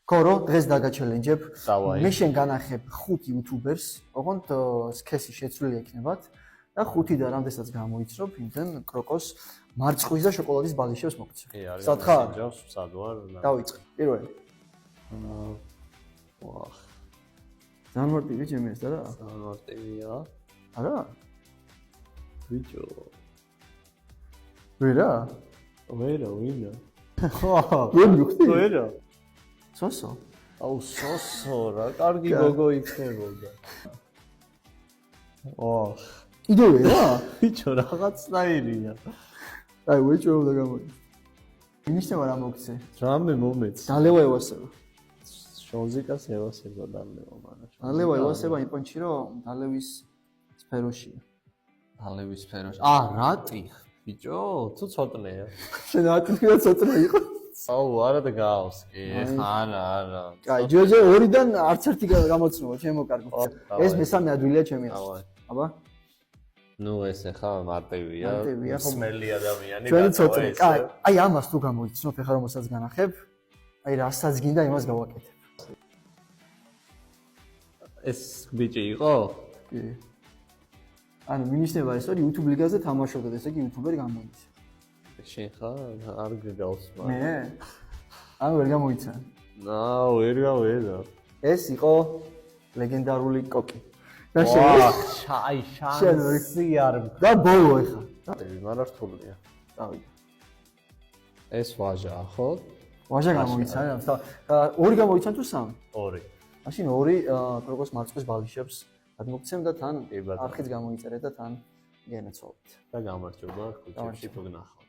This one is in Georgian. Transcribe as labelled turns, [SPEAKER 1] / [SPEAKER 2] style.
[SPEAKER 1] ქორო დღეს დაგაჩელენჯებ.
[SPEAKER 2] დავაი.
[SPEAKER 1] მე შენ განახებ 5 იუთუბერს, ოღონდ სქესი შეცვლილი ექნებათ და 5-დან რამდენსაც გამოიცნობ, იმდენ კროკოს მარწყვის და შოკოლადის ბალიშებს მოგცე.
[SPEAKER 2] სათხარ ჯავს სადوار.
[SPEAKER 1] დავიწყე. პირველი.
[SPEAKER 2] ვახ.
[SPEAKER 1] ძალიან მარტივი ჩემი ეს და რა?
[SPEAKER 2] ძალიან მარტივია.
[SPEAKER 1] არა?
[SPEAKER 2] ბიჭო.
[SPEAKER 1] ვერა?
[SPEAKER 2] ვინა.
[SPEAKER 1] ვერ მივხვდი?
[SPEAKER 2] ვერა.
[SPEAKER 1] სოსო.
[SPEAKER 2] აუ სოსო რა, კარგი გოგო იქნებოდა. ვახ.
[SPEAKER 1] კიდე ვერა?
[SPEAKER 2] ბიჭო რაღაცნაირია.
[SPEAKER 1] აი ვეჭვეობდა გამოიწ. მინიშნება რა მოგცე?
[SPEAKER 2] რამე მომეც.
[SPEAKER 1] დალევა ევასება.
[SPEAKER 2] შონზიკას ევასება დალევა მანაშ.
[SPEAKER 1] დალევა ევასება იმ პონჩი რომ დალევის სფეროშია.
[SPEAKER 2] დალევის სფეროში. რატი? ბიჭო, თუ ცოტნეა.
[SPEAKER 1] შენ ატიფია ცოტნე იყო.
[SPEAKER 2] აუ, არა და გავს კი. არა.
[SPEAKER 1] კაი, ჯოჯე 2-დან არც ერთი გამოცნობა, ჩემო კარგო. ეს მესამე ადვილია ჩემი. აბა.
[SPEAKER 2] ნუ ეს ახლა მარტივია. სმელი ადამიანი.
[SPEAKER 1] ჩვენი ცოტნე. კაი, აი ამას თუ გამოიცნობ, ეხლა რომელსაც განახებ, აი რასაც გინდა იმას გავაკეთებ.
[SPEAKER 2] ეს ბიჭი იყო?
[SPEAKER 1] კი. ანუ მინიშნება ეს რომ YouTube ლიგაზე თამაშობდა, ესე იგი YouTuber გამოიცა.
[SPEAKER 2] შენ ხარ? არ გგავს მაგრამ.
[SPEAKER 1] მე? ანუ ვერ გამოიცა.
[SPEAKER 2] ვერ გავედა.
[SPEAKER 1] ეს იყო ლეგენდარული კოკი. და
[SPEAKER 2] აი შანსი არ
[SPEAKER 1] და ბოლო ეხა.
[SPEAKER 2] მარართულია.
[SPEAKER 1] დავიდა.
[SPEAKER 2] ეს ვაჟაა, ხო?
[SPEAKER 1] ვაჟა გამოიცა, და 2 გამოიცა თუ 3?
[SPEAKER 2] 2.
[SPEAKER 1] მაშინ 2 კროკოს მარწყვის ბალიშებს გადმოგცემ და თან არხიც გამოიწერეთ და თან გენაცვალეთ.
[SPEAKER 2] და გამარჯობა, ხუჩებში თუ გნახავთ.